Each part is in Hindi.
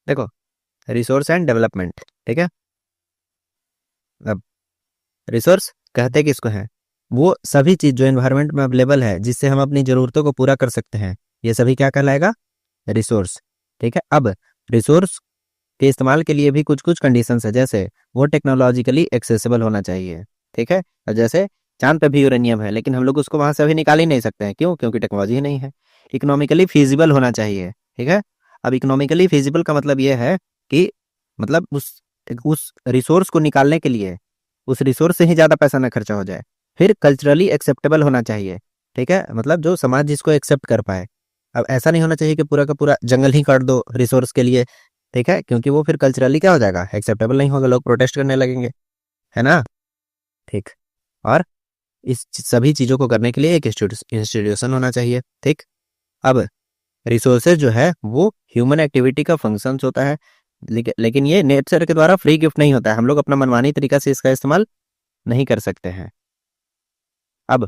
देखो, रिसोर्स एंड डेवलपमेंट, ठीक है। अब रिसोर्स कहते किसको है? वो सभी चीज जो एनवायरनमेंट में अवेलेबल है जिससे हम अपनी जरूरतों को पूरा कर सकते हैं, ये सभी क्या कहलाएगा? रिसोर्स, ठीक है। अब रिसोर्स के इस्तेमाल के लिए भी कुछ कुछ कंडीशंस है, जैसे वो टेक्नोलॉजिकली एक्सेसिबल होना चाहिए, ठीक है। और जैसे चांद पे भी यूरेनियम है लेकिन हम लोग उसको वहां से अभी निकाल ही नहीं सकते हैं, क्यों? क्योंकि टेक्नोलॉजी ही नहीं है। इकोनॉमिकली फिजिबल होना चाहिए, ठीक है। अब इकोनॉमिकली फिजिबल का मतलब ये है कि मतलब उस रिसोर्स को निकालने के लिए उस रिसोर्स से ही ज़्यादा पैसा ना खर्चा हो जाए। फिर कल्चरली एक्सेप्टेबल होना चाहिए, ठीक है, मतलब जो समाज जिसको एक्सेप्ट कर पाए। अब ऐसा नहीं होना चाहिए कि पूरा का पूरा जंगल ही काट दो रिसोर्स के लिए, ठीक है, क्योंकि वो फिर कल्चरली क्या हो जाएगा? एक्सेप्टेबल नहीं होगा, लोग प्रोटेस्ट करने लगेंगे, है ना? ठीक। और इस सभी चीज़ों को करने के लिए एक इंस्टीट्यूशन होना चाहिए, ठीक। अब रिसोर्सेज जो है वो ह्यूमन एक्टिविटी का फंक्शंस होता है, लेकिन ये नेचर के द्वारा फ्री गिफ्ट नहीं होता है। हम लोग अपना मनमानी तरीका से इसका इस्तेमाल नहीं कर सकते हैं। अब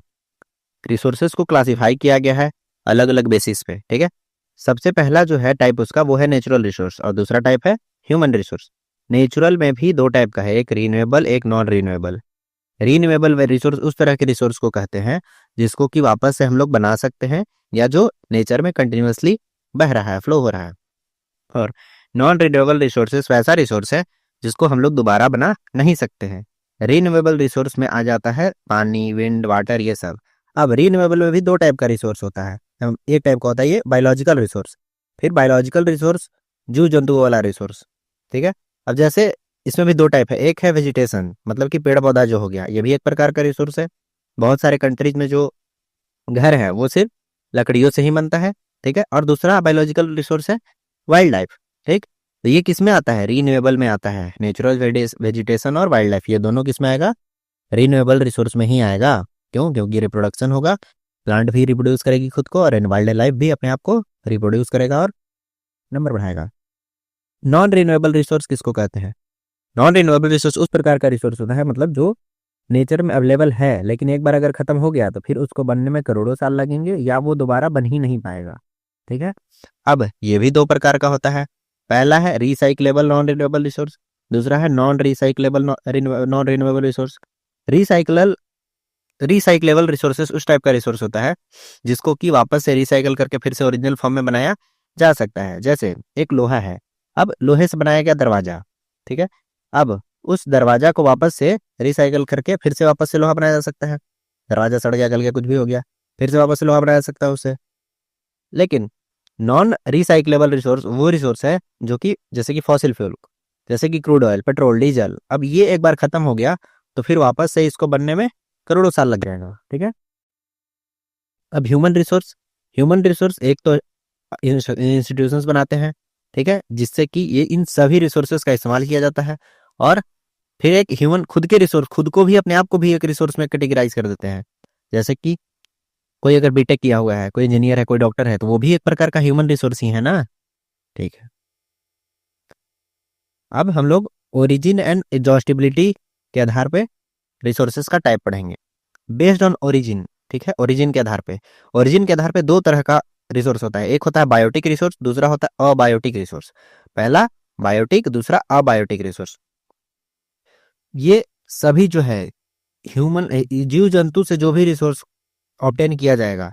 रिसोर्सेज को क्लासिफाई किया गया है अलग अलग बेसिस पे, ठीक है। सबसे पहला जो है टाइप उसका वो है नेचुरल रिसोर्स और दूसरा टाइप है ह्यूमन रिसोर्स। नेचुरल में भी दो टाइप का है, एक रीन्यूएबल एक नॉन रीन्यूएबल। रीन्यूएबल रिसोर्स उस तरह के रिसोर्स को कहते हैं जिसको कि वापस से हम लोग बना सकते हैं या जो नेचर में कंटिन्यूअसली बह रहा है, फ्लो हो रहा है। और नॉन रिन्यूएबल रिसोर्सेस वैसा रिसोर्स है जिसको हम लोग दोबारा बना नहीं सकते हैं। रीन्यूएबल रिसोर्स में आ जाता है पानी, विंड, वाटर, ये सब। अब रीन्यूएबल में भी दो टाइप का रिसोर्स होता है। एक टाइप का होता है ये बायोलॉजिकल रिसोर्स, फिर बायोलॉजिकल रिसोर्स जीव जंतुओं वाला रिसोर्स, ठीक है। अब जैसे इसमें भी दो टाइप है, एक है वेजिटेशन, मतलब कि पेड़ पौधा जो हो गया, ये भी एक प्रकार का रिसोर्स है। बहुत सारे कंट्रीज में जो घर है वो सिर्फ लकड़ियों से ही बनता है, ठीक है। और दूसरा बायोलॉजिकल रिसोर्स है वाइल्ड लाइफ, ठीक। तो ये किस में आता है? रीन्यूएबल में आता है। नेचुरल वेजिटेशन और वाइल्ड लाइफ ये दोनों किस में आएगा? रीन्यूएबल रिसोर्स में ही आएगा। क्यों? क्योंकि रिप्रोडक्शन होगा, प्लांट भी रिप्रोड्यूस करेगी खुद को और वाइल्ड लाइफ भी अपने आप को रिप्रोड्यूस करेगा और नंबर बढ़ाएगा। नॉन रिन्यूएबल रिसोर्स किसको कहते हैं? नॉन रिन्यूएबल रिसोर्स उस प्रकार का रिसोर्स होता है मतलब जो नेचर में अवेलेबल है लेकिन एक बार अगर खत्म हो गया तो फिर उसको बनने में करोड़ों साल लगेंगे या वो दोबारा बन ही नहीं पाएगा, ठीक है। अब ये भी दो प्रकार का होता है, पहला है रिसाइक्लेबल नॉन रिन्यूएबल रिसोर्स, दूसरा है non recyclable non renewable resource. Recycle recyclable resources उस टाइप का रिसोर्स होता है जिसको कि वापस से रिसाइकल करके फिर से ओरिजिनल फॉर्म में बनाया जा सकता है। जैसे एक लोहा है, अब लोहे से बनाया गया दरवाजा, ठीक है। अब उस दरवाजा को वापस से रिसाइकल करके फिर से वापस से लोहा बनाया जा सकता है। दरवाजा सड़ गया, गल गया, कुछ भी हो गया, फिर से वापस से लोहा बनाया जा सकता है उससे। लेकिन नॉन रिसाइक्लेबल रिसोर्स वो रिसोर्स है जो कि जैसे कि फॉसिल फ्यूल, जैसे कि क्रूड ऑयल, पेट्रोल, डीजल, अब ये एक बार खत्म हो गया तो फिर वापस से इसको बनने में करोड़ों साल लग जाएगा, ठीक है। अब ह्यूमन रिसोर्स एक तो इंस्टीट्यूशंस बनाते हैं, ठीक है, जिससे कि ये इन सभी रिसोर्सेज का इस्तेमाल किया जाता है। और फिर एक ह्यूमन खुद के रिसोर्स, खुद को भी अपने आप को भी एक रिसोर्स में कैटेगराइज कर देते हैं। जैसे कि कोई अगर बीटेक किया हुआ है, कोई इंजीनियर है, कोई डॉक्टर है, तो वो भी एक प्रकार का ह्यूमन रिसोर्स ही है ना, ठीक है। अब हम लोग ओरिजिन एंड एग्जॉस्टिबिलिटी के आधार पे रिसोर्सेज का टाइप पढ़ेंगे बेस्ड ऑन ओरिजिन, ठीक है। ओरिजिन के आधार पे दो तरह का रिसोर्स होता है, एक होता है बायोटिक रिसोर्स, दूसरा होता है अबायोटिक रिसोर्स। पहला बायोटिक, दूसरा अबायोटिक रिसोर्स। ये सभी जो है ह्यूमन जीव जंतु से जो भी रिसोर्स ऑब्टेन किया जाएगा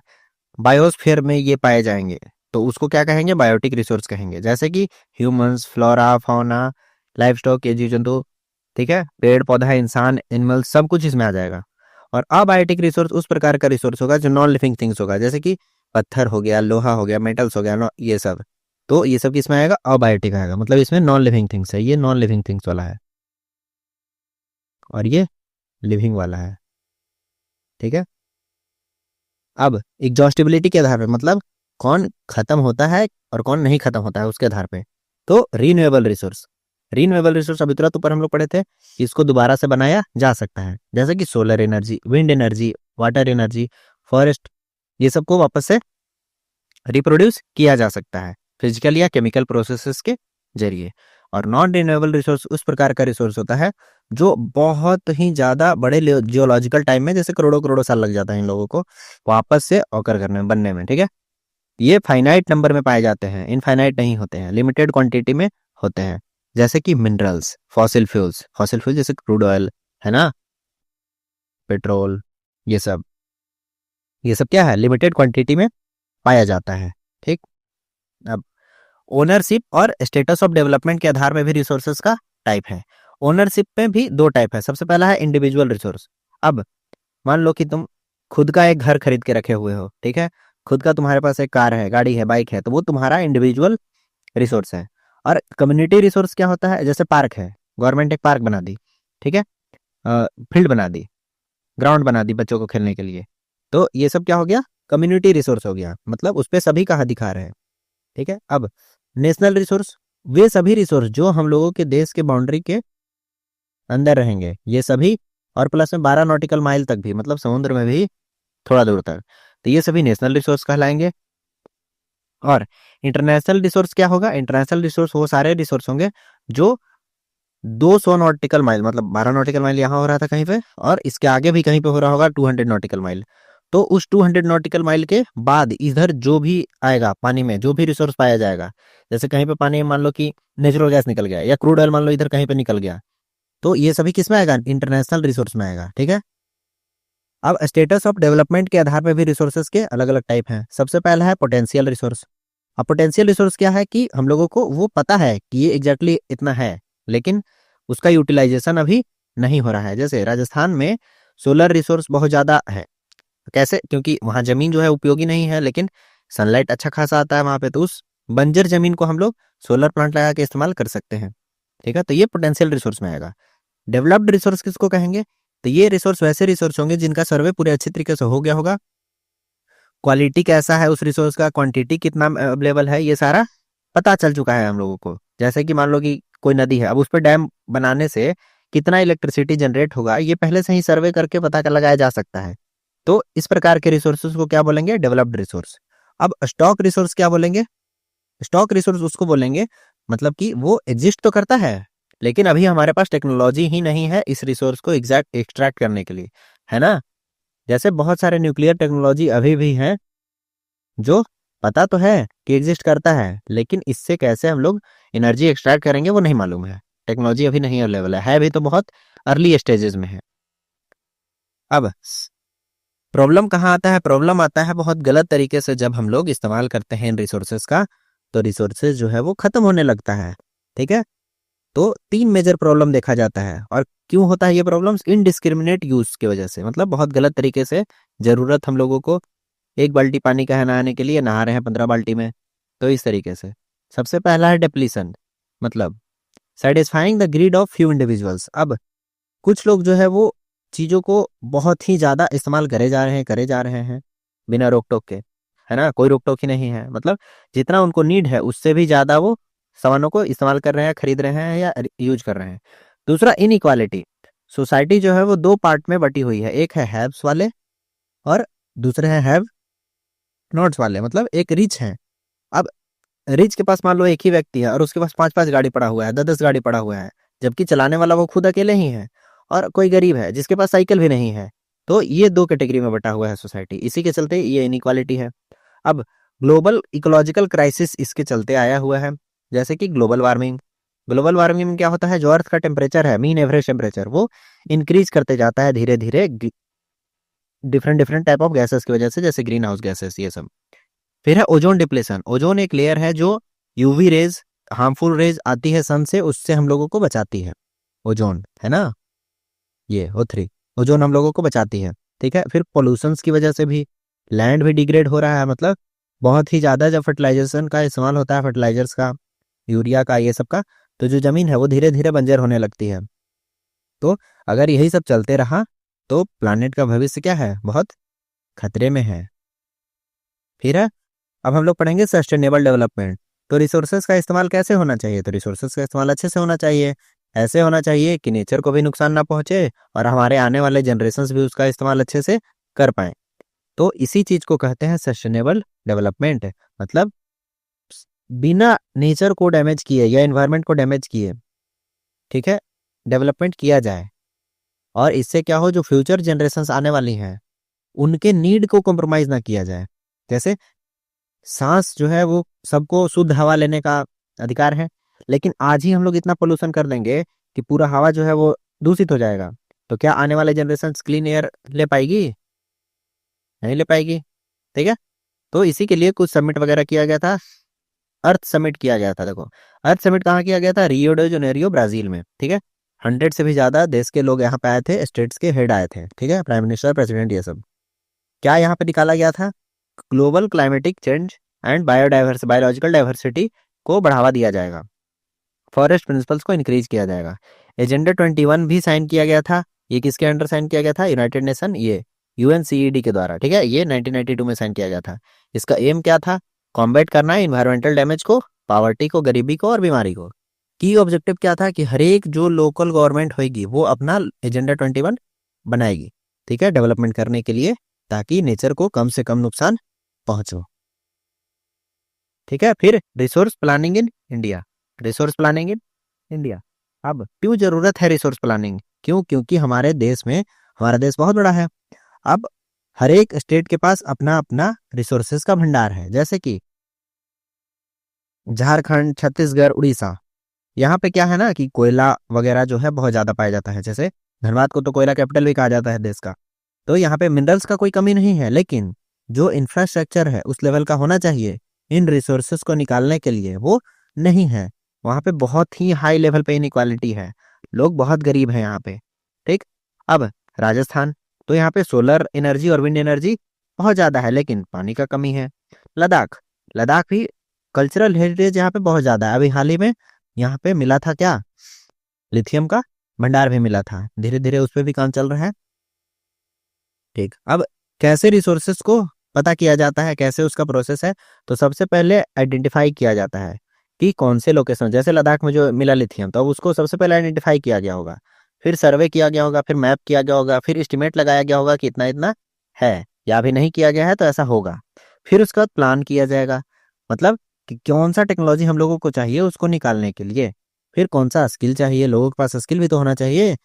बायोस्फीयर में ये पाए जाएंगे तो उसको क्या कहेंगे? बायोटिक रिसोर्स कहेंगे। जैसे कि humans, flora, fauna, life stock, ये जीव जंतु, ठीक है, पेड़ पौधा, इंसान, एनिमल, सब कुछ इसमें आ जाएगा। और अबायोटिक रिसोर्स उस प्रकार का रिसोर्स होगा जो नॉन लिविंग थिंग्स होगा, जैसे कि पत्थर हो गया, लोहा हो गया, मेटल्स हो गया, ये सब। तो ये सब किसमें आएगा? अबायोटिक आएगा, मतलब इसमें नॉन लिविंग थिंग्स है, ये नॉन लिविंग थिंग्स वाला है और ये लिविंग वाला है, ठीक है। अब एग्जॉस्टिबिलिटी के आधार पे मतलब कौन खत्म होता है और कौन नहीं खत्म होता है उसके आधार पे। तो रीन्यूएबल रिसोर्स अभी तुरंत ऊपर हम लोग पढ़े थे कि इसको दोबारा से बनाया जा सकता है, जैसे कि solar energy, wind energy, water energy, forest, ये सबको वापस से रिप्रोड्यूस किया जा सकता है फिजिकल या केमिकल प्रोसेसेस के जरिए। और नॉन रिन्यूएबल रिसोर्स उस प्रकार का रिसोर्स होता है जो बहुत ही ज्यादा बड़े जियोलॉजिकल टाइम में, जैसे करोड़ों करोड़ों साल लग जाता है इन लोगों को वापस से ऑकर करने में, बनने में, ठीक है। ये फाइनाइट नंबर में पाए जाते हैं, इनफाइनाइट नहीं होते हैं, लिमिटेड क्वांटिटी में होते हैं, जैसे कि मिनरल्स, फॉसिल फ्यूल जैसे क्रूड ऑयल, है ना, पेट्रोल, ये सब क्या है, लिमिटेड क्वांटिटी में पाया जाता है। ठीक। अब ओनरशिप और स्टेटस ऑफ डेवलपमेंट के आधार में भी रिसोर्सेज का टाइप है। ओनरशिप में भी दो टाइप है। सबसे पहला है इंडिविजुअल रिसोर्स। अब मान लो कि तुम खुद का एक घर खरीद के रखे हुए हो, ठीक है, खुद का तुम्हारे पास एक कार है, गाड़ी है, बाइक है, तो वो तुम्हारा इंडिविजुअल रिसोर्स है। और कम्युनिटी रिसोर्स क्या होता है, जैसे पार्क है, गवर्नमेंट एक पार्क बना दी, ठीक है, फील्ड बना दी, ग्राउंड बना दी बच्चों को खेलने के लिए, तो ये सब क्या हो गया, कम्युनिटी रिसोर्स हो गया, मतलब उस पर सभी का अधिकार है। ठीक है। अब नेशनल रिसोर्स, वे सभी रिसोर्स जो हम लोगों के देश के बाउंड्री के अंदर रहेंगे, ये सभी, और प्लस में 12 नॉटिकल माइल तक भी, मतलब समुद्र में भी थोड़ा दूर तक, तो ये सभी नेशनल रिसोर्स कहलाएंगे। और इंटरनेशनल रिसोर्स क्या होगा, इंटरनेशनल रिसोर्स वो सारे रिसोर्स होंगे जो 200 नॉटिकल माइल, मतलब 12 नॉटिकल माइल यहाँ हो रहा था कहीं पे, और इसके आगे भी कहीं पे हो रहा होगा 200 नॉटिकल माइल, तो उस 200 नॉटिकल माइल के बाद इधर जो भी आएगा पानी में, जो भी रिसोर्स पाया जाएगा, जैसे कहीं पे पानी में मान लो कि नेचुरल गैस निकल गया या क्रूड ऑयल मान लो इधर कहीं पे निकल गया, तो ये सभी किस में आएगा, इंटरनेशनल रिसोर्स में आएगा। ठीक है। अब स्टेटस ऑफ डेवलपमेंट के आधार पर भी रिसोर्सेज के अलग अलग टाइप हैं। सबसे पहला है पोटेंशियल रिसोर्स। अब पोटेंशियल रिसोर्स क्या है कि हम लोगों को वो पता है कि ये एग्जैक्टली इतना है, लेकिन उसका यूटिलाइजेशन अभी नहीं हो रहा है। जैसे राजस्थान में सोलर रिसोर्स बहुत ज़्यादा है। कैसे, क्योंकि वहाँ जमीन जो है उपयोगी नहीं है, लेकिन सनलाइट अच्छा खासा आता है वहाँ पे, तो उस बंजर जमीन को हम लोग सोलर प्लांट लगा के इस्तेमाल कर सकते हैं। ठीक है, तो ये पोटेंशियल रिसोर्स में आएगा। डेवलप्ड रिसोर्स किसको कहेंगे, तो ये रिसोर्स वैसे रिसोर्स होंगे जिनका सर्वे पूरे अच्छे तरीके से हो गया होगा, क्वालिटी कैसा है उस रिसोर्स का, क्वांटिटी कितना अवेलेबल है, ये सारा पता चल चुका है हम लोगों को। जैसे कि मान लो कि कोई नदी है, अब उस पर डैम बनाने से कितना इलेक्ट्रिसिटी जनरेट होगा, ये पहले से ही सर्वे करके पता कर लगाया जा सकता है। तो इस प्रकार के रिसोर्सेज को क्या बोलेंगे, डेवलप्ड रिसोर्स। अब स्टॉक रिसोर्स क्या बोलेंगे, स्टॉक रिसोर्स उसको बोलेंगे मतलब कि वो एग्जिस्ट तो करता है, लेकिन अभी हमारे पास टेक्नोलॉजी ही नहीं है इस रिसोर्स को एग्जैक्ट एक्सट्रैक्ट करने के लिए, है ना। जैसे बहुत सारे न्यूक्लियर टेक्नोलॉजी अभी भी हैं जो पता तो है कि एग्जिस्ट करता है, लेकिन इससे कैसे हम लोग एनर्जी एक्सट्रैक्ट करेंगे वो नहीं मालूम है, टेक्नोलॉजी अभी नहीं अवेलेबल है भी तो बहुत अर्ली स्टेजेस में है। अब प्रॉब्लम कहाँ आता है, प्रॉब्लम आता है बहुत गलत तरीके से जब हम लोग इस्तेमाल करते हैं इन रिसोर्सेज का, तो रिसोर्सेज जो है वो खत्म होने लगता है। ठीक है, तो 3 मेजर प्रॉब्लम देखा जाता है। और क्यों होता है ये प्रॉब्लम्स, इनडिस्क्रिमिनेट यूज की वजह से, मतलब बहुत गलत तरीके से जरूरत हम लोगों को 1 बाल्टी पानी का है नहाने के लिए, नहा रहे हैं 15 बाल्टी में, तो इस तरीके से। सबसे पहला है डेप्लीशन, मतलब satisfying the greed of few individuals. अब कुछ लोग जो है वो चीज़ों को बहुत ही ज़्यादा इस्तेमाल करे जा रहे हैं बिना रोक टोक के, है ना, कोई रोक टोक ही नहीं है, मतलब जितना उनको नीड है उससे भी ज़्यादा वो सामानों को इस्तेमाल कर रहे हैं, खरीद रहे हैं या यूज कर रहे हैं। दूसरा इनइक्वालिटी, सोसाइटी जो है वो 2 पार्ट में बटी हुई है, एक है हैव्स वाले और दूसरे हैं हैव नॉट्स वाले, मतलब एक रिच है। अब रिच के पास मान लो एक ही व्यक्ति है और उसके पास 5-5 गाड़ी पड़ा हुआ है, 10-10 गाड़ी पड़ा हुआ है, जबकि चलाने वाला वो खुद अकेले ही है। और कोई गरीब है जिसके पास साइकिल भी नहीं है, तो ये 2 कैटेगरी में बटा हुआ है सोसाइटी, इसी के चलते ये इनइक्वालिटी है। अब ग्लोबल इकोलॉजिकल क्राइसिस इसके चलते आया हुआ है, जैसे कि ग्लोबल वार्मिंग। ग्लोबल वार्मिंग में क्या होता है, जो अर्थ का टेम्परेचर है, मीन एवरेज टेम्परेचर, वो इंक्रीज करते जाता है धीरे धीरे, different different type of gases की वजह से, जैसे ग्रीन हाउस गैसेस, ये सब। फिर है ओजोन डिप्लेशन। ओजोन एक लेयर है जो यूवी रेज, हार्मफुल रेज आती है सन से, उससे हम लोगों को बचाती है, ओजोन, है ना, ये O3, ओजोन हम लोगों को बचाती है। ठीक है, फिर पोल्यूशंस की वजह से भी लैंड भी डिग्रेड हो रहा है, मतलब बहुत ही ज़्यादा जब फर्टिलाइजेशन का इस्तेमाल होता है, फर्टिलाइजर्स का, यूरिया का, ये सब का, तो जो ज़मीन है वो धीरे धीरे बंजर होने लगती है। तो अगर यही सब चलते रहा तो प्लानेट का भविष्य क्या है, बहुत खतरे में है। फिर है, अब हम लोग पढ़ेंगे सस्टेनेबल डेवलपमेंट। तो रिसोर्सेज का इस्तेमाल कैसे होना चाहिए, तो रिसोर्सेज का इस्तेमाल अच्छे से होना चाहिए, ऐसे होना चाहिए कि नेचर को भी नुकसान ना पहुंचे और हमारे आने वाले जनरेशन्स भी उसका इस्तेमाल अच्छे से कर पाए। तो इसी चीज को कहते हैं सस्टेनेबल डेवलपमेंट, मतलब बिना नेचर को डैमेज किए या एनवायरनमेंट को डैमेज किए, ठीक है, डेवलपमेंट किया जाए। और इससे क्या हो, जो फ्यूचर जनरेशन्स आने वाली हैं उनके नीड को कॉम्प्रोमाइज ना किया जाए। जैसे सांस जो है वो सबको शुद्ध हवा लेने का अधिकार है, लेकिन आज ही हम लोग इतना पोल्यूशन कर देंगे कि पूरा हवा जो है वो दूषित हो जाएगा। तो क्या आने वाले जनरेशन क्लीन एयर ले पाएगी? नहीं ले पाएगी। ठीक है। तो इसी के लिए कुछ समिट वगैरह किया गया था। अर्थ समिट किया गया था। देखो, अर्थ समिट कहाँ किया गया था? रियो डे जनेरियो, ब्राजील में। ठीक है। 100 से भी ज्यादा देश के लोग यहाँ पे आए थे, स्टेट्स के हेड आए थे। ठीक है, प्राइम मिनिस्टर, प्रेसिडेंट, ये सब। क्या यहाँ पे निकाला गया था? Global climatic change and biological diversity को बढ़ावा दिया जाएगा, फॉरेस्ट प्रिंसिपल्स को इंक्रीज किया जाएगा। एजेंडा 21 भी साइन किया गया था। ये किसके अंडर साइन किया गया था? यूनाइटेड नेशन, ये यूएनसीईडी के द्वारा। ठीक है, ये 1992 में साइन किया गया था। इसका एम क्या था? कॉम्बैट करना है इन्वायरमेंटल डैमेज को, पावर्टी को, गरीबी को और बीमारी को। की ऑब्जेक्टिव क्या था? कि हर एक जो लोकल गवर्नमेंट होगी वो अपना एजेंडा 21 बनाएगी। ठीक है, डेवलपमेंट करने के लिए, ताकि नेचर को कम से कम नुकसान पहुंचो। ठीक है। फिर resource planning in India. Resource planning in India. अब क्यों जरूरत है रिसोर्स प्लानिंग? क्यों? क्योंकि हमारे देश में, हमारा देश बहुत बड़ा है। अब हर एक स्टेट के पास अपना अपना रिसोर्सेज का भंडार है। जैसे कि झारखंड, छत्तीसगढ़, उड़ीसा, यहाँ पे क्या है ना कि कोयला वगैरह जो है बहुत ज्यादा पाया जाता है। जैसे धनबाद को तो कोयला कैपिटल भी कहा जाता है देश का। तो यहाँ पे मिनरल्स का कोई कमी नहीं है, लेकिन जो इंफ्रास्ट्रक्चर है उस लेवल का होना चाहिए इन रिसोर्सेज को निकालने के लिए, वो नहीं है। वहाँ पे बहुत ही हाई लेवल पे इनइक्वालिटी है, लोग बहुत गरीब हैं यहाँ पे। ठीक। अब राजस्थान, तो यहाँ पे सोलर एनर्जी और विंड एनर्जी बहुत ज्यादा है, लेकिन पानी का कमी है। लद्दाख, लद्दाख भी कल्चरल हेरिटेज यहाँ पे बहुत ज्यादा है। अभी हाल ही में यहाँ पे मिला था क्या? लिथियम का भंडार भी मिला था। धीरे धीरे उस पर भी काम चल रहा है। ठीक। अब कैसे रिसोर्सेस को पता किया जाता है, कैसे उसका प्रोसेस है? तो सबसे पहले आइडेंटिफाई किया जाता है कि कौन से लोकेशन, जैसे लद्दाख में जो मिला लिथियम, तो अब उसको सबसे पहले आइडेंटिफाई किया गया होगा, फिर सर्वे किया गया होगा, फिर मैप किया गया होगा, फिर एस्टिमेट लगाया गया होगा कि इतना इतना है, या अभी नहीं किया गया है तो ऐसा होगा। फिर उसका बाद प्लान किया जाएगा, मतलब कि कौन सा टेक्नोलॉजी हम लोगों को चाहिए उसको निकालने के लिए। फिर कौन सा स्किल चाहिए, लोगों के पास स्किल भी तो होना चाहिए,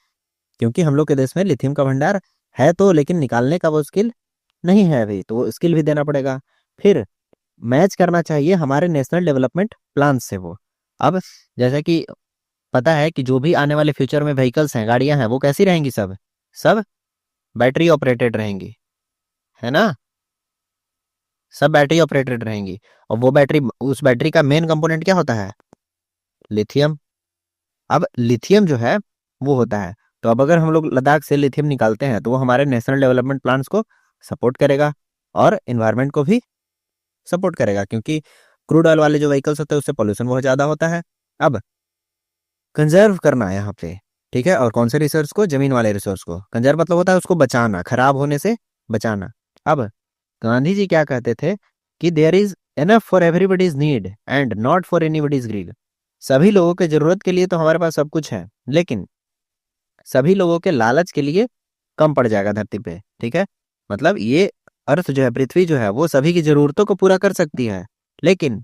क्योंकि हम लोग के देश में लिथियम का भंडार है तो, लेकिन निकालने का वो स्किल नहीं है अभी, तो वो स्किल भी देना पड़ेगा। फिर मैच करना चाहिए हमारे नेशनल डेवलपमेंट प्लान से वो। अब जैसा कि पता है कि जो भी आने वाले फ्यूचर में व्हीकल्स हैं, गाड़ियां हैं, वो कैसी रहेंगी? सब सब बैटरी ऑपरेटेड रहेंगी, है ना? सब बैटरी ऑपरेटेड रहेंगी। और वो बैटरी, उस बैटरी का मेन कंपोनेंट क्या होता है? लिथियम। अब लिथियम जो है वो होता है, तो अब अगर हम लोग लद्दाख से लिथियम निकालते हैं तो वो हमारे नेशनल डेवलपमेंट प्लान्स को सपोर्ट करेगा और इन्वायरमेंट को भी सपोर्ट करेगा, क्योंकि क्रूड ऑयल वाले जो व्हीकल्स होते हैं उससे पोल्यूशन बहुत ज्यादा होता है। अब कंजर्व करना है यहाँ पे। ठीक है। और कौन से रिसोर्स को? जमीन वाले रिसोर्स को। कंजर्व मतलब होता है उसको बचाना, खराब होने से बचाना। अब गांधी जी क्या कहते थे? कि there is enough for everybody's need and not for anybody's greed. सभी लोगों के जरूरत के लिए तो हमारे पास सब कुछ है, लेकिन सभी लोगों के लालच के लिए कम पड़ जाएगा धरती पे। ठीक है। मतलब ये अर्थ जो है, पृथ्वी जो है, वो सभी की जरूरतों को पूरा कर सकती है, लेकिन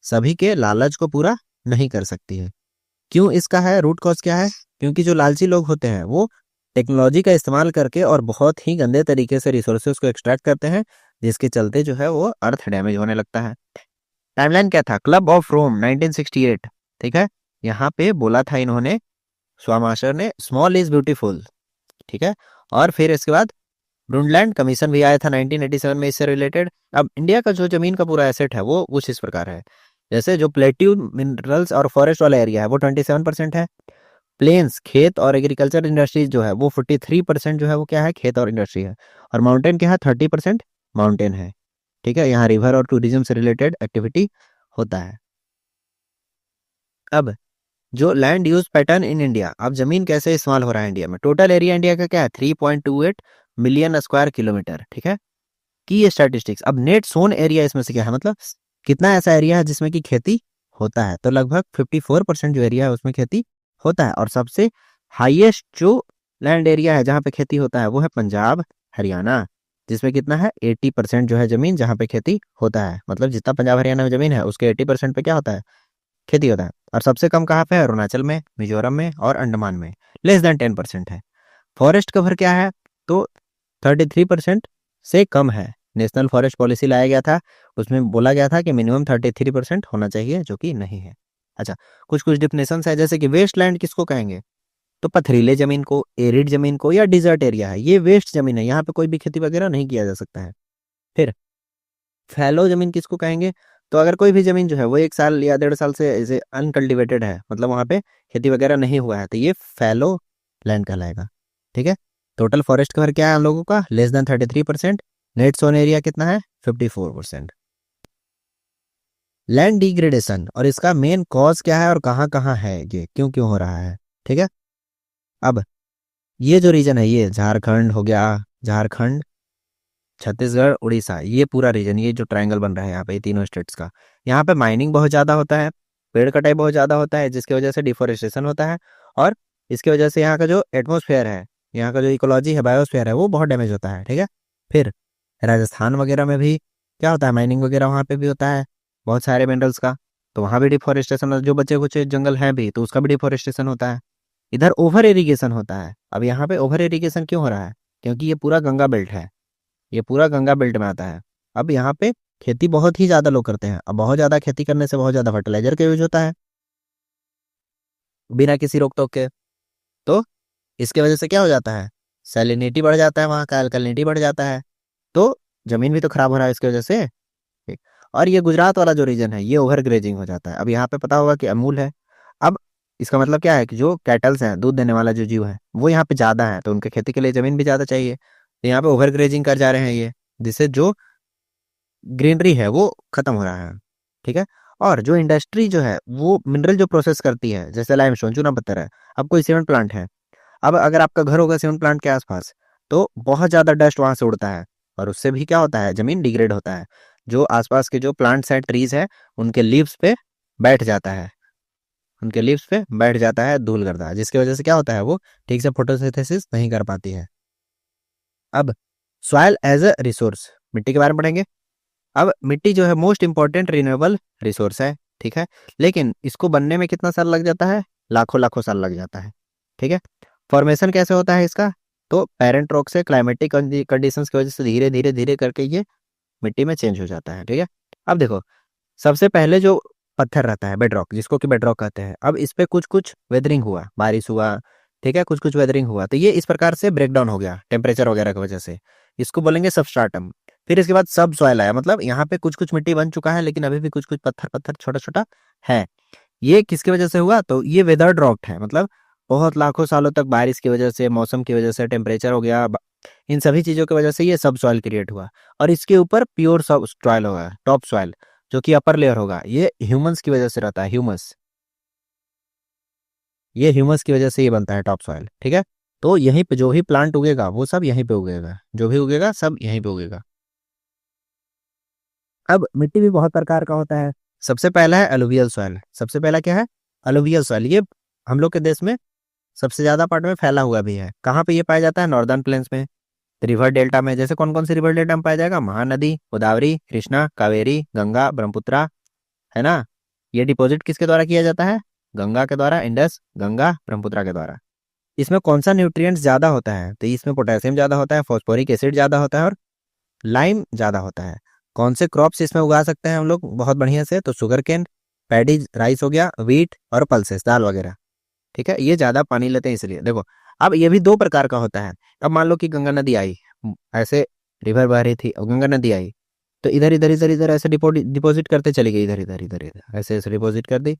सभी के लालच को पूरा नहीं कर सकती है। क्यों? इसका है रूट कॉज क्या है? क्योंकि जो लालची लोग होते हैं वो टेक्नोलॉजी का इस्तेमाल करके और बहुत ही गंदे तरीके से रिसोर्सेज को एक्सट्रैक्ट करते हैं, जिसके चलते जो है वो अर्थ डैमेज होने लगता है। टाइमलाइन क्या था? Club of Rome 1968। ठीक है। यहाँ पे बोला था इन्होंने, स्वामाशर ने, स्मॉल इज ब्यूटीफुल। ठीक है। और फिर इसके बाद ब्रुंडलैंड कमीशन भी आया था 1987 में इससे रिलेटेड। अब इंडिया का जो जमीन का पूरा एसेट है वो कुछ इस प्रकार है। जैसे जो प्लेट्यू मिनरल्स और फॉरेस्ट वाला एरिया है वो 27% है। प्लेन्स, खेत और एग्रीकल्चर इंडस्ट्रीज जो है वो 43% जो है वो क्या है? खेत और इंडस्ट्री है। और माउंटेन क्या है? 30% माउंटेन है। ठीक है। यहाँ रिवर और टूरिज्म से रिलेटेड एक्टिविटी होता है। अब जो land use pattern in India, अब जमीन कैसे इस्तेमाल हो रहा है इंडिया में? टोटल एरिया इंडिया का क्या है? 3.28 मिलियन स्क्वायर किलोमीटर। ठीक है। की स्टैटिस्टिक्स। अब नेट सोन एरिया इसमें से क्या है? मतलब कितना ऐसा एरिया है जिसमें कि खेती होता है? तो लगभग 54% जो एरिया है उसमें खेती होता है। और सबसे हाईएस्ट जो लैंड एरिया है जहाँ पे खेती होता है वो है पंजाब, हरियाणा, जिसमें कितना है? 80% जो है जमीन जहाँ पे खेती होता है। मतलब जितना पंजाब हरियाणा में जमीन है उसके 80% पे क्या होता है? खेती होता है। और सबसे कम कहाँ पे है? अरुणाचल में, मिजोरम में और अंडमान में, लेस देन 10% है। फॉरेस्ट कवर क्या है? तो 33% से कम है। नेशनल फॉरेस्ट पॉलिसी लाया गया था, उसमें बोला गया था कि मिनिमम 33% होना चाहिए, जो कि नहीं है। अच्छा, कुछ कुछ डिफिनेशन है, जैसे कि वेस्ट लैंड किसको कहेंगे, तो पथरीले जमीन को, एरिड जमीन को, या डिजर्ट एरिया है, ये वेस्ट जमीन है, यहाँ पे कोई भी खेती वगैरह नहीं किया जा सकता है। फिर फैलो जमीन किसको कहेंगे, तो अगर कोई भी जमीन जो है वो 1 साल या 1.5 साल से ऐसे अनकल्टिवेटेड है, मतलब वहां पे खेती वगैरह नहीं हुआ है, तो ये फैलो लैंड कहलाएगा। ठीक है। टोटल फॉरेस्ट कवर क्या है हम लोगों का, <33%। नेट सोन एरिया कितना है, 54%। लैंड डिग्रेडेशन और इसका मेन कॉज क्या है और कहाँ कहाँ है, ये क्यों क्यों हो रहा है। ठीक है। अब ये जो रीजन है, ये झारखंड हो गया, झारखंड, छत्तीसगढ़, उड़ीसा, ये पूरा रीजन, ये जो ट्रायंगल बन रहा है यहाँ पे, ये तीनों स्टेट्स का, यहाँ पे माइनिंग बहुत ज़्यादा होता है, पेड़ कटाई बहुत ज़्यादा होता है, जिसकी वजह से डिफोरेस्टेशन होता है, और इसकी वजह से यहाँ का जो एटमोसफेयर है, यहाँ का जो इकोलॉजी है, बायोस्फेयर है, वो बहुत डैमेज होता है। ठीक है। फिर राजस्थान वगैरह में भी क्या होता है, माइनिंग वगैरह वहाँ पे भी होता है, बहुत सारे मिनरल्स का, तो वहाँ भी डिफोरेस्टेशन, जो बचे कुछ जंगल हैं भी, तो उसका भी डिफोरेस्टेशन होता है। इधर ओवर इरिगेशन होता है। अब यहाँ पे ओवर इरिगेशन क्यों हो रहा है, क्योंकि ये पूरा गंगा बेल्ट है, ये पूरा गंगा बेल्ट में आता है। अब यहाँ पे खेती बहुत ही ज्यादा लोग करते हैं, अब बहुत ज्यादा खेती करने से बहुत ज्यादा फर्टिलाइजर का यूज होता है बिना किसी रोक टोक के, तो इसके वजह से क्या हो जाता है, सैलिनिटी बढ़ जाता है, वहाँ का अल्कलिनिटी बढ़ जाता है, तो जमीन भी तो खराब हो रहा है इसकी वजह से। ठीक। और ये गुजरात वाला जो रीजन है, ये ओवर ग्रेजिंग हो जाता है। अब यहाँ पे पता होगा कि अमूल है, अब इसका मतलब क्या है कि जो कैटल्स हैं, दूध देने वाला जो जीव है, वो यहाँ पे ज्यादा है, तो उनके खेती के लिए जमीन भी ज्यादा चाहिए, तो यहाँ पे ओवर ग्रेजिंग कर जा रहे हैं ये, जिससे जो ग्रीनरी है वो खत्म हो रहा है। ठीक है। और जो इंडस्ट्री जो है वो मिनरल जो प्रोसेस करती है, जैसे लाइमस्टोन, चूना पत्थर है, अब कोई सीमेंट प्लांट है, अब अगर आपका घर होगा सीमेंट प्लांट के आसपास, तो बहुत ज्यादा डस्ट वहां से उड़ता है, और उससे भी क्या होता है, जमीन डिग्रेड होता है, जो आसपास के जो प्लांट्स हैं, ट्रीज है, उनके लीव्स पे बैठ जाता है, उनके लीव्स पे बैठ जाता है धूल गर्दा, जिसकी वजह से क्या होता है, वो ठीक से फोटोसिंथेसिस नहीं कर पाती है। अब सॉइल एज अ रिसोर्स, मिट्टी के बारे में पढ़ेंगे। अब मिट्टी जो है मोस्ट इंपॉर्टेंट रिन्यूएबल रिसोर्स है। ठीक है। लेकिन इसको बनने में कितना साल लग जाता है, लाखों लाखों साल लग जाता है। ठीक है। फॉर्मेशन कैसे होता है इसका, तो पेरेंट रॉक से क्लाइमेटिक कंडीशंस की वजह से धीरे धीरे धीरे करके ये मिट्टी में चेंज हो जाता है। ठीक है। अब देखो, सबसे पहले जो पत्थर रहता है बेड रॉक, जिसको कि बेड रॉक कहते हैं, अब इस पे कुछ कुछ वेदरिंग हुआ, बारिश हुआ, ठीक है, कुछ कुछ वेदरिंग हुआ, तो ये इस प्रकार से ब्रेक डाउन हो गया टेम्परेचर वगैरह की वजह से, इसको बोलेंगे सबस्ट्राटम। फिर इसके बाद सब सॉइल आया, मतलब यहाँ पे कुछ कुछ मिट्टी बन चुका है, लेकिन अभी भी कुछ कुछ पत्थर पत्थर छोटा छोटा है। ये किसकी वजह से हुआ, तो ये वेदर्ड रॉक है, मतलब बहुत लाखों सालों तक बारिश की वजह से, मौसम की वजह से, टेम्परेचर हो गया, इन सभी चीजों की वजह से ये सब सॉइल क्रिएट हुआ। और इसके ऊपर प्योर सब सॉइल होगा, टॉप सॉइल, जो कि अपर लेयर होगा, ये ह्यूमंस की वजह से रहता है, ह्यूमस, ये ह्यूमस की वजह से ये बनता है टॉप सॉइल। ठीक है। तो यहीं पे जो भी प्लांट उगेगा वो सब यहीं पे उगेगा, जो भी उगेगा सब यहीं पे उगेगा। अब मिट्टी भी बहुत प्रकार का होता है। सबसे पहला है अलुवियल सॉइल। सबसे पहला क्या है, अलुवियल सॉइल। ये हम लोग के देश में सबसे ज्यादा पार्ट में फैला हुआ भी है। कहाँ पे ये पाया जाता है, नॉर्दर्न प्लेन्स में, रिवर डेल्टा में। जैसे कौन कौन सी रिवर डेल्टा में पाया जाएगा, महानदी, गोदावरी, कृष्णा, कावेरी, गंगा, ब्रह्मपुत्रा, है ना। ये डिपॉजिट किसके द्वारा किया जाता है, गंगा के द्वारा, इंडस, गंगा, ब्रह्मपुत्रा के द्वारा। इसमें कौन सा न्यूट्रिएंट्स ज्यादा होता है, तो इसमें पोटेशियम ज्यादा होता है, फॉस्फोरिक एसिड ज्यादा होता है, और लाइम ज्यादा होता है। कौन से क्रॉप्स इसमें उगा सकते हैं हम लोग बहुत बढ़िया से, तो शुगर केन, पैडी राइस हो गया, व्हीट, और पल्सेस, दाल वगैरह। ठीक है। ये ज्यादा पानी लेते हैं इसलिए। देखो, अब ये भी दो प्रकार का होता है। अब मान लो कि गंगा नदी आई, ऐसे रिवर बह रही थी और गंगा नदी आई, तो इधर इधर इधर इधर ऐसे डिपॉजिट करते चली गई, इधर इधर इधर इधर ऐसे ऐसे डिपॉजिट कर दी।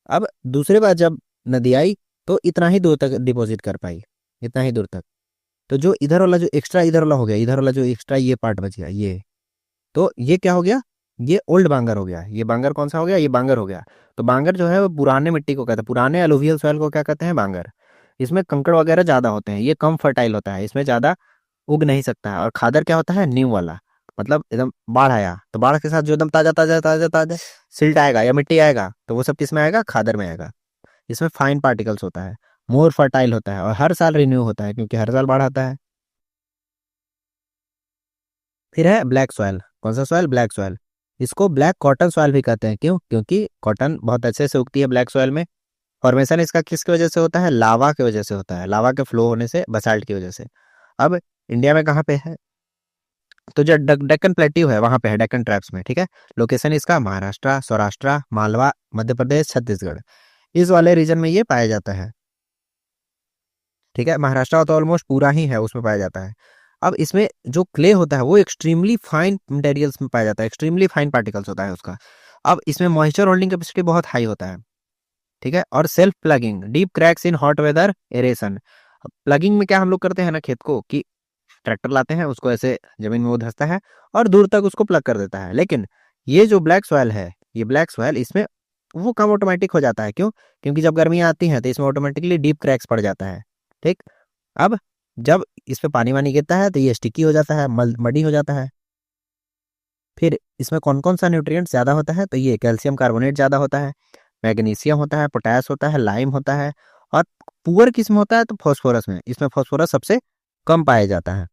अब दूसरे बार जब नदी आई, तो इतना ही दूर तक डिपॉजिट कर पाई, इतना ही दूर तक। तो जो इधर वाला जो एक्स्ट्रा इधर वाला हो गया, इधर वाला जो एक्स्ट्रा ये पार्ट बच गया, ये, तो ये क्या हो गया, ये ओल्ड बांगर हो गया। ये बांगर कौन सा हो गया, ये बांगर हो गया। तो बांगर जो है वो पुराने मिट्टी को कहते हैं, पुराने एलुवियल सॉइल को क्या कहते हैं, बांगर। इसमें कंकड़ वगैरह ज्यादा होते हैं, ये कम फर्टाइल होता है, इसमें ज्यादा उग नहीं सकता है। और खादर क्या होता है, न्यू वाला, मतलब एकदम बाढ़ आया तो बाढ़ के साथ जो एकदम ताजा ताजा ताजा ताजा सिल्ट आएगा या मिट्टी आएगा, तो वो सब किस में आएगा, खादर में आएगा। इसमें फाइन पार्टिकल्स होता है, मोर फर्टाइल होता है, और हर साल रिन्यू होता है, क्योंकि हर साल बाढ़ आता है। फिर है ब्लैक सॉइल। कौन सा सॉइल, ब्लैक सॉइल। इसको ब्लैक कॉटन सॉइल भी कहते हैं, क्यों, क्योंकि कॉटन बहुत अच्छे से उगती है ब्लैक सॉइल में। फॉर्मेशन इसका किसकी वजह से होता है, लावा की वजह से होता है, लावा के फ्लो होने से, बसाल्ट की वजह से। अब इंडिया में कहाँ पे है, तो जो डेक्कन प्लेट्यू है वहां पे है, डेक्कन ट्रैप्स में, ठीक है। लोकेशन इसका महाराष्ट्र, सौराष्ट्र, मालवा, मध्य प्रदेश, छत्तीसगढ़, इस वाले रीजन में ये पाया जाता है, ठीक है। महाराष्ट्र तो ऑलमोस्ट पूरा ही है, उसमें पाया जाता है। अब इसमें जो क्ले होता है वो एक्सट्रीमली फाइन मटेरियल्स में पाया जाता है, एक्सट्रीमली फाइन पार्टिकल्स होता है उसका। अब इसमें मॉइस्चर होल्डिंग कैपेसिटी बहुत हाई होता है, ठीक है। और self plugging, deep cracks in hot weather, aeration. Plugging में क्या हम लोग करते हैं ना खेत को, कि ट्रैक्टर लाते हैं, उसको ऐसे जमीन में वो धंसता है और दूर तक उसको प्लग कर देता है। लेकिन ये जो ब्लैक सॉइल है, ये ब्लैक सॉइल, इसमें वो काम ऑटोमेटिक हो जाता है। क्यों? क्योंकि जब गर्मियाँ आती हैं तो इसमें ऑटोमेटिकली डीप क्रैक्स पड़ जाता है, ठीक। अब जब इस पे पानी वानी गिरता है तो ये स्टिकी हो जाता है, मडी हो जाता है। फिर इसमें कौन कौन सा न्यूट्रिएंट ज़्यादा होता है, तो ये कैल्शियम कार्बोनेट ज़्यादा होता है, मैग्नीशियम होता है, पोटास होता है, लाइम होता है, और पुअर किस्म होता है तो फॉस्फोरस में, इसमें फॉस्फोरस सबसे कम पाया जाता है।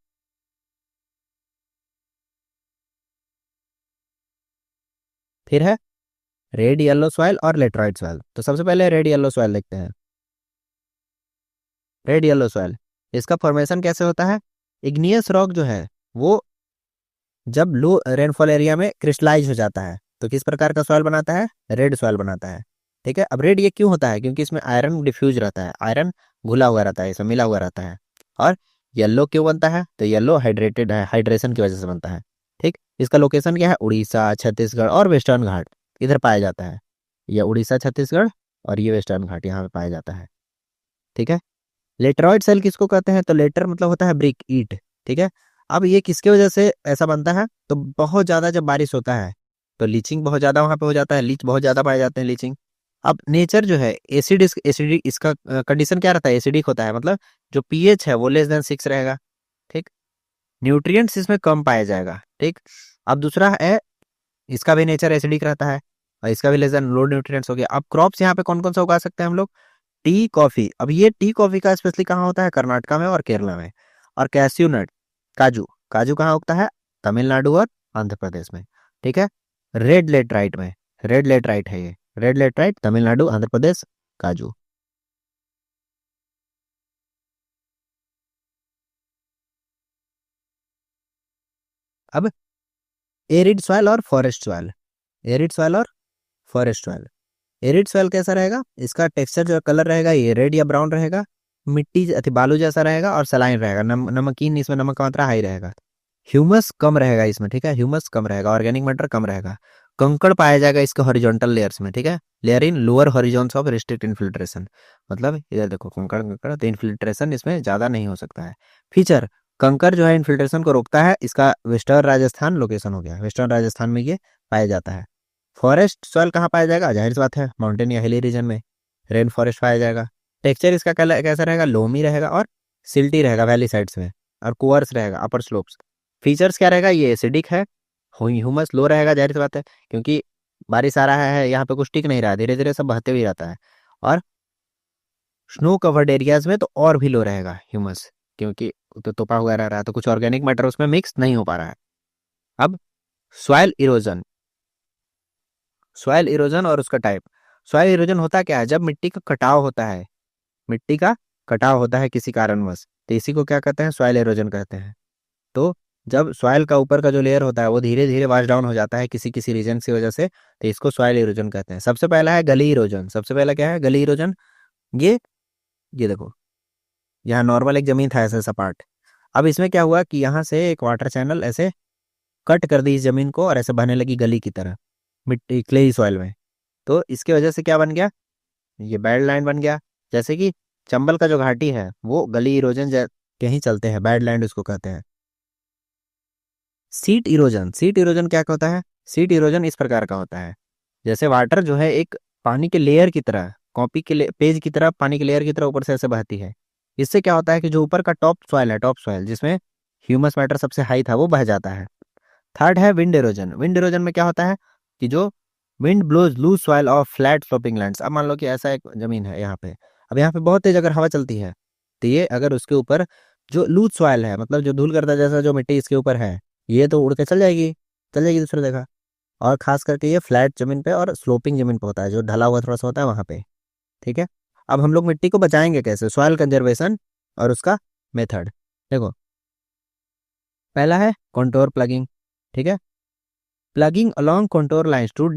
फिर है रेड येलो सॉइल और लेटराइट सॉइल। तो सबसे पहले रेड येलो सॉइल देखते हैं। रेड येलो सॉइल, इसका फॉर्मेशन कैसे होता है? इग्नियस रॉक जो है वो जब लो रेनफॉल एरिया में क्रिस्टलाइज हो जाता है तो किस प्रकार का सॉइल बनाता है? रेड सॉइल बनाता है, ठीक है। अब रेड ये क्यों होता है? क्योंकि इसमें आयरन डिफ्यूज रहता है, आयरन घुला हुआ रहता है, इसमें मिला हुआ रहता है। और येलो क्यों बनता है? तो येलो हाइड्रेटेड है, हाइड्रेशन की वजह से बनता है, ठीक। इसका लोकेशन क्या है? उड़ीसा, छत्तीसगढ़ और वेस्टर्न घाट, इधर पाया जाता है। ये उड़ीसा, छत्तीसगढ़ और ये वेस्टर्न घाट यहाँ पे पाया जाता है, ठीक है। लेटरॉइड सेल किसको कहते हैं? तो लेटर मतलब होता है ब्रिक, ईट, ठीक है। अब ये किसके वजह से ऐसा बनता है? तो बहुत ज्यादा जब बारिश होता है तो लीचिंग बहुत ज्यादा वहां पे हो जाता है, लीच बहुत ज्यादा पाए जाते हैं, लीचिंग। अब नेचर जो है एसिड, एसिडिक, इसका कंडीशन क्या रहता है? एसिडिक होता है, मतलब जो पीएच है वो लेस देन 6 रहेगा, ठीक। न्यूट्रिएंट्स इसमें कम पाया जाएगा, ठीक। अब दूसरा है, इसका भी नेचर एसिडिक रहता है और इसका भी लेस देन लो न्यूट्रिएंट्स हो गया। अब क्रॉप्स यहाँ पे कौन कौन सा उगा सकते हैं हम लोग? T, coffee. अब ये टी कॉफी का स्पेशली कहाँ होता है? कर्नाटका में और केरला में। और कैस्यू नट, काजू, काजू कहाँ उगता है? तमिलनाडु और आंध्र प्रदेश में, ठीक है। रेड लेटराइट में, रेड लेटराइट है ये, रेड लेटराइट, तमिलनाडु, आंध्र प्रदेश, काजू। अब एरिड सॉइल और फॉरेस्ट सॉइल, एरिड सॉइल और फॉरेस्ट सॉइल। एरिड सॉइल कैसा रहेगा? इसका टेक्सचर जो कलर रहेगा ये रेड या ब्राउन रहेगा, मिट्टी बालू जैसा रहेगा और सलाइन रहेगा, नमकीन, इसमें नमक का मात्रा हाई रहेगा। ह्यूमस कम रहेगा इसमें, ठीक है, ह्यूमस कम रहेगा, ऑर्गेनिक मैटर कम रहेगा। कंकड़ पाया जाएगा इसके हॉरिजॉन्टल लेयर्स में, ठीक है, layer in lower horizons of restrict infiltration. मतलब इधर देखो कंकड़, कंकड़ तो इन्फिल्ट्रेशन इसमें ज्यादा नहीं हो सकता है। फीचर, कंकर जो है इन्फिल्ट्रेशन को रोकता है, इसका वेस्टर्न राजस्थान लोकेशन हो गया, वेस्टर्न राजस्थान में ये पाया जाता है। फॉरेस्ट सॉइल कहाँ पाया जाएगा? जाहिर सी बात है माउंटेन या हिली रीजन में, रेन फॉरेस्ट पाया जाएगा। टेक्सचर इसका कैसा रहेगा? लोमी रहेगा और सिल्टी रहेगा वैली साइड्स में, और कुअर्स रहेगा अपर स्लोप्स। फीचर्स क्या रहेगा? ये एसिडिक है, ह्यूमस लो रहेगा, जाहिर सी बात है, क्योंकि बारिश आ रहा है यहाँ पे, कुछ टिक नहीं रहा, धीरे धीरे सब बहते हुए रहता है। और स्नो कवर्ड एरियाज में तो और भी लो रहेगा ह्यूमस, क्योंकि तो तोपा हुआ रह रहा है तो कुछ ऑर्गेनिक मैटर उसमें मिक्स नहीं हो पा रहा है। अब सॉइल इरोजन, सॉइल इरोजन और उसका टाइप। सॉइल इरोजन होता क्या है? जब मिट्टी का कटाव होता है, मिट्टी का कटाव होता है किसी कारणवश, तो इसी को क्या कहते हैं? सॉइल इरोजन कहते हैं। तो जब सॉइल का ऊपर का जो लेयर होता है वो धीरे धीरे वॉश डाउन हो जाता है किसी किसी रीजन की वजह से, तो इसको सॉइल इरोजन कहते हैं। सबसे पहला है गली इरोजन। सबसे पहला क्या है? गली इरोजन। ये ये देखो, यहाँ नॉर्मल एक जमीन था ऐसे सपाट, अब इसमें क्या हुआ कि यहाँ से एक वाटर चैनल ऐसे कट कर दी इस जमीन को और ऐसे बहने लगी गली की तरह, मिट्टी क्लेई सॉइल में। तो इसके वजह से क्या बन गया? ये बैड लैंड बन गया। जैसे कि चंबल का जो घाटी है वो गली इरोजन के ही चलते हैं, बैड लैंड उसको कहते हैं। सीट इरोजन, सीट इरोजन क्या होता है? सीट इरोजन इस प्रकार का होता है, जैसे वाटर जो है एक पानी के लेयर की तरह, कॉपी के पेज की तरह, पानी के लेयर की तरह ऊपर से ऐसे बहती है। इससे क्या होता है कि जो ऊपर का टॉप सॉइल है, टॉप सॉइल जिसमें ह्यूमस मैटर सबसे हाई था, वो बह जाता है। थर्ड है विंड इरोजन। विंड इरोजन में क्या होता है कि जो wind blows loose soil of flat sloping lands. अब मान लो कि ऐसा एक जमीन है यहाँ पे, अब यहाँ पे बहुत तेज अगर हवा चलती है तो ये अगर उसके ऊपर जो लूज सॉइल है, मतलब जो धूल करता जैसा जो मिट्टी इसके ऊपर है, ये तो उड़ के चल जाएगी दूसरी जगह। और खास करके ये फ्लैट जमीन पे और स्लोपिंग जमीन पे होता है, जो ढला हुआ थोड़ा सा होता है वहां पे, ठीक है। अब हम लोग मिट्टी को बचाएंगे कैसे? सॉइल कंजर्वेशन और उसका मेथड देखो। पहला है कंटोर प्लगिंग, ठीक है, ploughing along contour lines to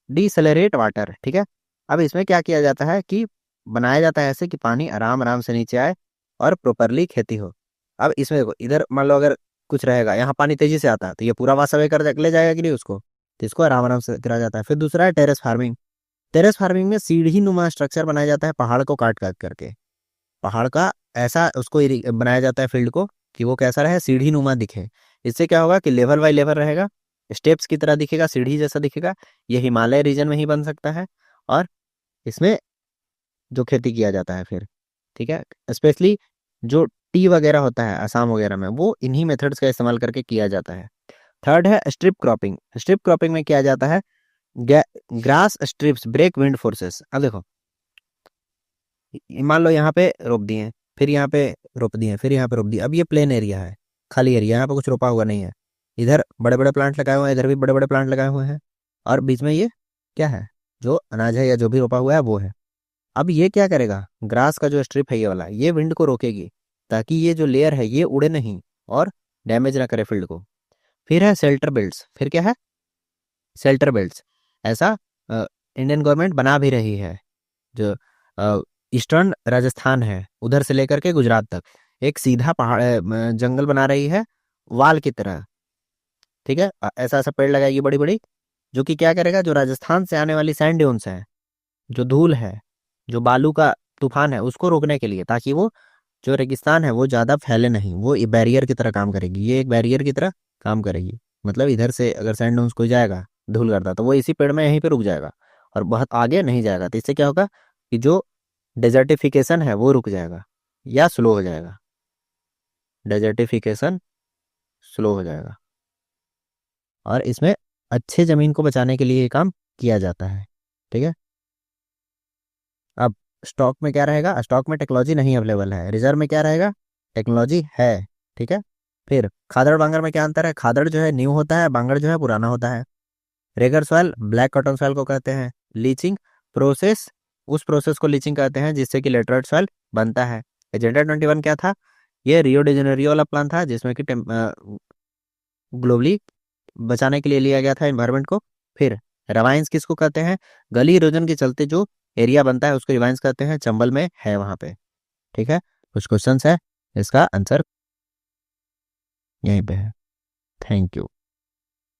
decelerate water, ठीक है। अब इसमें क्या किया जाता है कि बनाया जाता है ऐसे कि पानी आराम आराम से नीचे आए और प्रॉपरली खेती हो। अब इसमें देखो, इधर मान लो अगर कुछ रहेगा, यहाँ पानी तेजी से आता है तो ये पूरा वाश अवे कर ले जाएगा कि नहीं उसको, तो इसको आराम आराम से करा जाता है। फिर दूसरा है टेरेस फार्मिंग। टेरेस फार्मिंग में सीढ़ी नुमा स्ट्रक्चर बनाया जाता है पहाड़ को काट काट करके। पहाड़ का ऐसा उसको बनाया जाता है फील्ड को कि वो कैसा रहे, सीढ़ी नुमा दिखे। इससे क्या होगा कि लेवल बाय लेवल रहेगा, स्टेप्स की तरह दिखेगा, सीढ़ी जैसा दिखेगा। ये हिमालय रीजन में ही बन सकता है और इसमें जो खेती किया जाता है फिर, ठीक है, स्पेशली जो टी वगैरह होता है असम वगैरह में, वो इन्हीं मेथड्स का इस्तेमाल करके किया जाता है। थर्ड है स्ट्रिप क्रॉपिंग। स्ट्रिप क्रॉपिंग में किया जाता है grass strips break wind forces. अब देखो, मान लो यहाँ पे रोप दिए, फिर यहाँ पे रोप दिए, फिर यहाँ पे रोप दिए। अब ये प्लेन एरिया है, खाली एरिया, यहाँ पे कुछ रोपा हुआ नहीं है। इधर बड़े बड़े प्लांट लगाए हुए हैं, इधर भी बड़े बड़े प्लांट लगाए हुए हैं, और बीच में ये क्या है, जो अनाज है या जो भी रोपा हुआ है वो है। अब ये क्या करेगा, ग्रास का जो स्ट्रिप है ये वाला, ये विंड को रोकेगी ताकि ये जो लेयर है ये उड़े नहीं और डैमेज ना करे फील्ड को। फिर है शेल्टर बेल्ट्स। फिर क्या है, शेल्टर बेल्ट्स। ऐसा इंडियन गवर्नमेंट बना भी रही है। जो ईस्टर्न राजस्थान है उधर से लेकर के गुजरात तक एक सीधा पहाड़ जंगल बना रही है वाल की तरह, ठीक है। ऐसा ऐसा पेड़ लगाएगी बड़ी बड़ी, जो कि क्या करेगा, जो राजस्थान से आने वाली सैंड ड्यून्स है, जो धूल है, जो बालू का तूफान है, उसको रोकने के लिए, ताकि वो जो रेगिस्तान है वो ज़्यादा फैले नहीं, वो बैरियर की तरह काम करेगी। ये एक बैरियर की तरह काम करेगी। मतलब इधर से अगर सैंड ड्यून्स कोई जाएगा धूल करता, तो वो इसी पेड़ में यहीं पे रुक जाएगा और बहुत आगे नहीं जाएगा। तो इससे क्या होगा कि जो डेजर्टिफिकेशन है वो रुक जाएगा या स्लो हो जाएगा। डेजर्टिफिकेशन स्लो हो जाएगा, और इसमें अच्छे ज़मीन को बचाने के लिए ये काम किया जाता है, ठीक है। अब स्टॉक में क्या रहेगा, स्टॉक में टेक्नोलॉजी नहीं अवेलेबल है, रिजर्व में क्या रहेगा, टेक्नोलॉजी है, ठीक है। फिर खादड़ बांगर में क्या अंतर है, खादड़ जो है न्यू होता है, बांगर जो है पुराना होता है। Regar soil black cotton soil को कहते हैं। लीचिंग प्रोसेस, उस प्रोसेस को लीचिंग कहते हैं जिससे कि लेटराइट सॉइल बनता है। एजेंडा 21 क्या था, ये रियो डी जेनेरियो वाला प्लान था जिसमें कि ग्लोबली बचाने के लिए लिया गया था एनवायरनमेंट को। फिर रवाइंस किसको कहते हैं, गली इरोजन के चलते जो एरिया बनता है उसको रिवाइंस कहते हैं, चंबल में है वहां पे, ठीक है। कुछ क्वेश्चंस है, इसका आंसर यहीं पे है। Thank you.